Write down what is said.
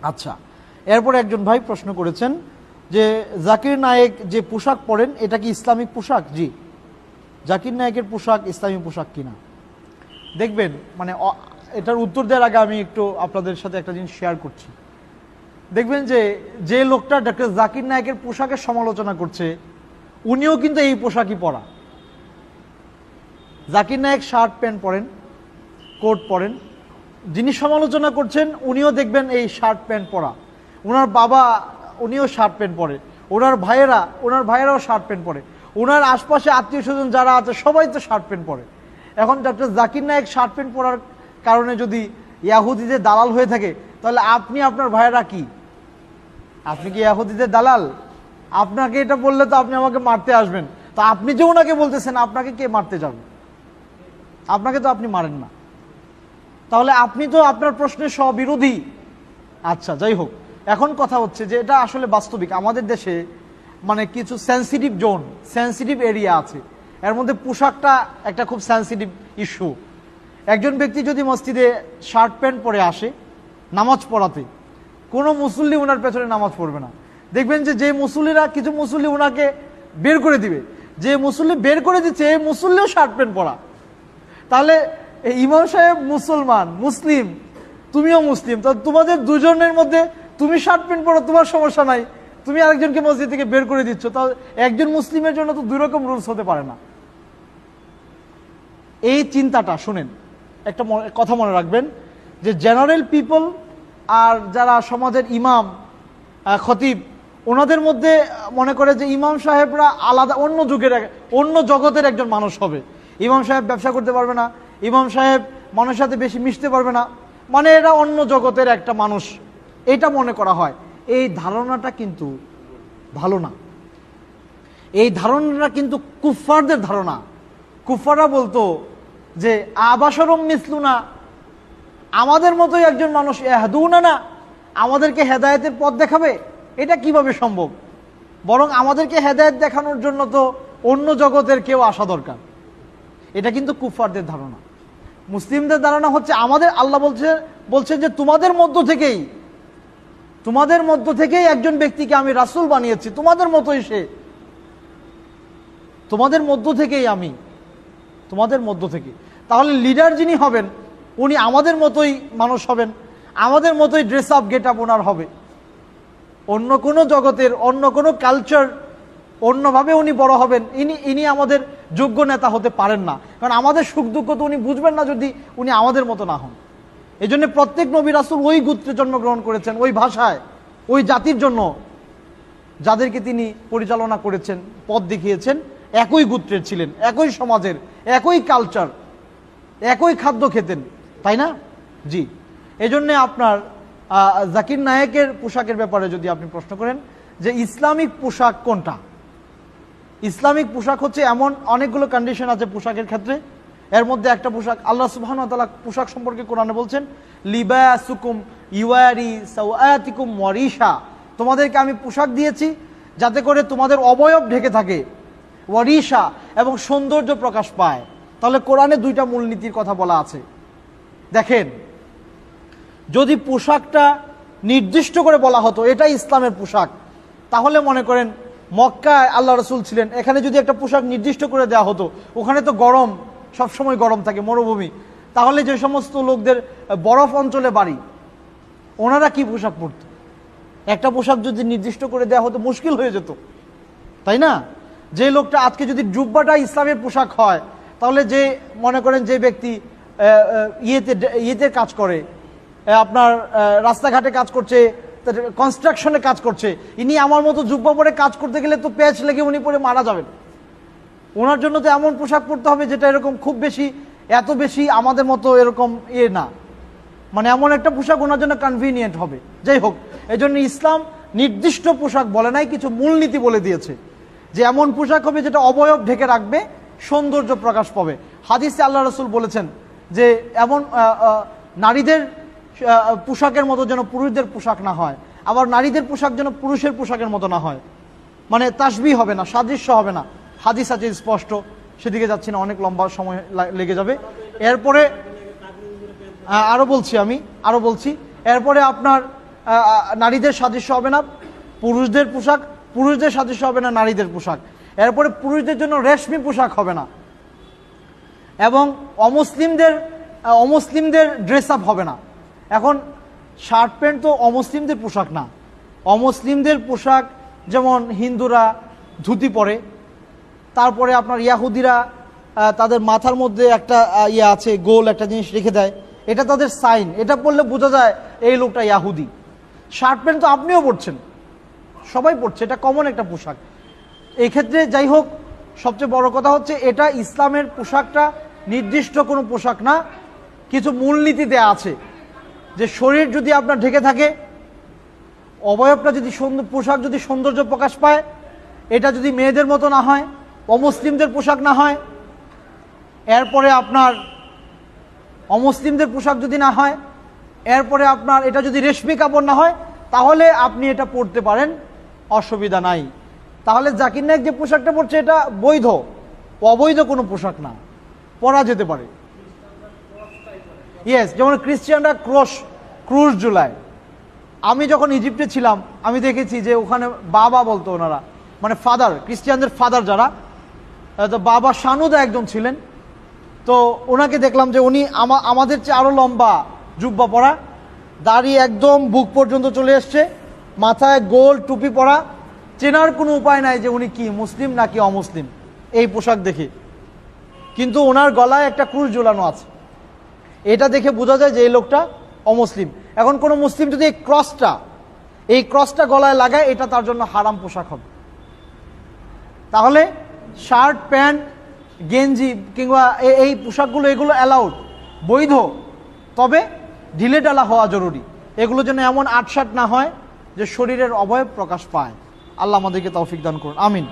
আচ্ছা, এরপর একজন ভাই প্রশ্ন করেছেন যে জাকির নায়েক যে পোশাক পরেন এটা কি ইসলামিক পোশাক? জি, জাকির নায়েকের পোশাক ইসলামী পোশাক কিনা দেখবেন। মানে এটার উত্তর দেওয়ার আগে আমি একটু আপনাদের সাথে একটা জিনিস শেয়ার করছি। দেখবেন যে লোকটা ডক্টর জাকির নায়েকের পোশাকের সমালোচনা করছে উনিও কিন্তু এই পোশাকই পরা। জাকির নায়েক শার্ট প্যান্ট পরেন, কোট পরেন, যিনি সমালোচনা করছেন উনিও দেখবেন এই শার্ট প্যান্ট পরা। ওনার বাবা উনিও শার্ট প্যান্ট পরে, ওনার ভাইয়েরাও শার্ট প্যান্ট পরে, ওনার আশপাশে আত্মীয় স্বজন যারা আছে সবাই তো শার্ট প্যান্ট পরে। এখন doctor Zakir Naik shirt pant পরার কারণে যদি ইয়াহুদিদের দালাল হয়ে থাকে, তাহলে আপনি আপনার ভাইয়েরা কি? আপনি কি ইয়াহুদিদের দালাল? আপনাকে এটা বললে তো আপনি আমাকে মারতে আসবেন, তো আপনি যে ওনাকে বলতেছেন আপনাকে কে মারতে যাবে? আপনাকে তো আপনি মারেন না, তাহলে আপনি তো আপনার প্রশ্নের স্ববিরোধী। আচ্ছা, যাই হোক, এখন কথা হচ্ছে যে এটা আসলে বাস্তবিক আমাদের দেশে মানে কিছু সেন্সিটিভ জোন, সেন্সিটিভ এরিয়া আছে, এর মধ্যে পোশাকটা একটা খুব সেন্সিটিভ ইস্যু। একজন ব্যক্তি যদি মসজিদে শার্ট প্যান্ট পরে আসে নামাজ পড়াতে, কোনো মুসল্লি ওনার পেছনে নামাজ পড়বে না। দেখবেন যে মুসল্লিরা, কিছু মুসল্লি ওনাকে বের করে দিবে, যে মুসল্লি বের করে দিচ্ছে এই মুসল্লিও শার্ট প্যান্ট পরা। তাহলে ইমাম সাহেব মুসলমান, মুসলিম, তুমিও মুসলিম, তো তোমাদের দুজনের মধ্যে তুমি শার্ট প্যান্ট পরো, তোমার সমস্যা নাই, তুমি আরেকজনকে মসজিদ থেকে বের করে দিচ্ছ, তাহলে একজন মুসলিমের জন্য তো দুই রকম রুলস হতে পারে না। এই চিন্তাটা শুনেন, একটা কথা মনে রাখবেন যে জেনারেল পিপল আর যারা সমাজের ইমাম খতিব, ওনাদের মধ্যে মনে করে যে ইমাম সাহেবরা আলাদা, অন্য যুগের, অন্য জগতের একজন মানুষ হবে। ইমাম সাহেব ব্যবসা করতে পারবে না, ইমাম সাহেব মানুষের সাথে বেশি মিশতে পারবে না, মানে এরা অন্য জগতের একটা মানুষ, এটা মনে করা হয়। এই ধারণাটা কিন্তু ভালো না, এই ধারণাটা কিন্তু কুফফারদের ধারণা। কুফফাররা বলতো যে আবাশরম মিসলুনা, আমাদের মতোই একজন মানুষ, ইয়াহদুনা না, আমাদেরকে হেদায়েতের পথ দেখাবে, এটা কিভাবে সম্ভব? বরং আমাদেরকে হেদায়েত দেখানোর জন্য তো অন্য জগতের কেউ আসা দরকার। এটা কিন্তু কুফফারদের ধারণা। মুসলিমদের ধারণা হচ্ছে আমাদের আল্লাহ বলছেন যে তোমাদের মধ্য থেকেই একজন ব্যক্তিকে আমি রাসূল বানিয়েছি, তোমাদের মতোই সে, তোমাদের মধ্য থেকেই আমি, তোমাদের মধ্য থেকে। তাহলে লিডার যিনি হবেন উনি আমাদের মতোই মানুষ হবেন, আমাদের মতোই ড্রেস আপ গেট আপ ওনার হবে, অন্য কোনো জগতের, অন্য কোনো কালচার, অন্যভাবে উনি বড় হবেন, ইনি আমাদের যোগ্য নেতা হতে পারেন না। কারণ আমাদের সুখ দুঃখ তো উনি বুঝবেন না যদি উনি আমাদের মতো না হন। এই জন্য প্রত্যেক নবী রাসূল ওই গোত্রে জন্মগ্রহণ করেছেন, ওই ভাষায়, ওই জাতির জন্য, যাদেরকে তিনি পরিচালনা করেছেন, পথ দেখিয়েছেন, একই গোত্রের ছিলেন, একই সমাজের, একই কালচার, একই খাদ্য খেতেন, তাই না? জি, এই জন্যে আপনার জাকির নায়েকের পোশাকের ব্যাপারে যদি আপনি প্রশ্ন করেন যে ইসলামিক পোশাক কোনটা, ইসলামিক পোশাক হচ্ছে এমন অনেকগুলো কন্ডিশন আছে পোশাকের ক্ষেত্রে। এর মধ্যে একটা পোশাক, আল্লাহ সুবহানাহু ওয়া তাআলা পোশাক সম্পর্কে কোরআনে বলছেন লিবাসুকুম ইওয়ারি সাওআতিকুম ওয়ারিশা, তোমাদেরকে আমি পোশাক দিয়েছি যাতে করে তোমাদের অবয়ব ঢেকে থাকে, ওয়ারিশা, এবং সৌন্দর্য প্রকাশ পায়। তাহলে কোরআনে দুইটা মূলনীতির কথা বলা আছে। দেখেন, যদি পোশাকটা নির্দিষ্ট করে বলা হতো এটাই ইসলামের পোশাক, তাহলে মনে করেন মক্কায় আল্লাহ রাসূল ছিলেন, এখানে যদি একটা পোশাক নির্দিষ্ট করে দেওয়া হতো, ওখানে তো গরম, সবসময় গরম থাকে, মরুভূমি, তাহলে যে সমস্ত লোকদের বরফ অঞ্চলে বাড়ি, ওনারা কি পোশাক পরত? একটা পোশাক যদি নির্দিষ্ট করে দেওয়া হতো মুশকিল হয়ে যেত, তাই না? যে লোকটা আজকে যদি জুব্বাটা ইসলামের পোশাক হয়, তাহলে যে মনে করেন যে ব্যক্তি ইয়েতে কাজ করে, আপনার রাস্তাঘাটে কাজ করছে, কনস্ট্রাকশনে কাজ করছে, ইনি আমার মতো জুব্বা পরে কাজ করতে গেলে তো প্যাচ লেগে উনি পরে মারা যাবেন। ওনার জন্য তো এমন পোশাক পরতে হবে যেটা এরকম খুব বেশি, এত বেশি আমাদের মতো এরকম না, মানে এমন একটা পোশাক ওনার জন্য কনভিনিয়েন্ট হবে। যাই হোক, এই জন্য ইসলাম নির্দিষ্ট পোশাক বলে নাই, কিছু মূলনীতি বলে দিয়েছে যে এমন পোশাক হবে যেটা অবয়ব ঢেকে রাখবে, সৌন্দর্য প্রকাশ পাবে। হাদিসে আল্লাহ রাসূল বলেছেন যে এমন নারীদের পোশাকের মতো যেন পুরুষদের পোশাক না হয়, আবার নারীদের পোশাক যেন পুরুষের পোশাকের মতো না হয়, মানে তাসবিহ হবে না, সাদৃশ্য হবে না। হাদিস আছে স্পষ্ট, সেদিকে যাচ্ছি না, অনেক লম্বা সময় লেগে যাবে। এরপরে আরো বলছি, এরপরে আপনার নারীদের সাদৃশ্য হবে না পুরুষদের পোশাক, পুরুষদের সাদৃশ্য হবে না নারীদের পোশাক। এরপরে পুরুষদের জন্য রেশমি পোশাক হবে না, এবং অমুসলিমদের ড্রেস আপ হবে না। এখন শার্ট প্যান্ট তো অমুসলিমদের পোশাক না। অমুসলিমদের পোশাক যেমন হিন্দুরা ধুতি পরে, তারপরে আপনার ইয়াহুদিরা তাদের মাথার মধ্যে একটা ইয়ে আছে, গোল একটা জিনিস রেখে দেয়, এটা তাদের সাইন, এটা পড়লে বোঝা যায় এই লোকটা ইয়াহুদি। শার্ট প্যান্ট তো আপনিও পরছেন, সবাই পরছে, এটা কমন একটা পোশাক। এই ক্ষেত্রে যাই হোক, সবচেয়ে বড় কথা হচ্ছে এটা ইসলামের পোশাকটা নির্দিষ্ট কোনো পোশাক না, কিছু মূলনীতি দেয়া আছে যে শরীর যদি আপনার ঢেকে থাকে, অবয়বটা যদি পোশাক যদি সৌন্দর্য প্রকাশ পায়, এটা যদি মেয়েদের মতো না হয়, অমুসলিমদের পোশাক না হয়, এরপরে আপনার অমুসলিমদের পোশাক যদি না হয়, এরপরে আপনার এটা যদি রেশমি কাপড় না হয়, তাহলে আপনি এটা পরতে পারেন, অসুবিধা নাই। তাহলে জাকির নায়েক যে পোশাকটা পরছে এটা বৈধ, অবৈধ কোনো পোশাক না, পরা যেতে পারে। ইয়েস, যেমন খ্রিস্টানরা ক্রুশ ঝুলায়। আমি যখন ইজিপ্টে ছিলাম আমি দেখেছি যে ওখানে বাবা বলতো ওনারা, মানে ফাদার, খ্রিস্টানদের ফাদার যারা, তো বাবা শানুদা একজন ছিলেন, তো ওনাকে দেখলাম যে উনি আমাদের চেয়ে আরও লম্বা, জুব্বা পরা, দাড়ি একদম বুক পর্যন্ত চলে এসছে, মাথায় গোল টুপি পরা, চেনার কোনো উপায় নাই যে উনি কি মুসলিম নাকি অমুসলিম এই পোশাক দেখে। কিন্তু ওনার গলায় একটা ক্রুশ ঝোলানো আছে, এটা দেখে বোঝা যায় যে এই লোকটা অমুসলিম। এখন কোনো মুসলিম যদি এই ক্রসটা গলায় লাগায়, এটা তার জন্য হারাম পোশাক হবে। তাহলে শার্ট প্যান্ট গেঞ্জি কিংবা এই পোশাকগুলো, এগুলো অ্যালাউড, বৈধ, তবে ঢিলে ঢালা হওয়া জরুরি। এগুলো যেন এমন আটসাট না হয় যে শরীরের অবয়ব প্রকাশ পায়। আল্লাহ আমাদেরকে তৌফিক দান করুন, আমিন।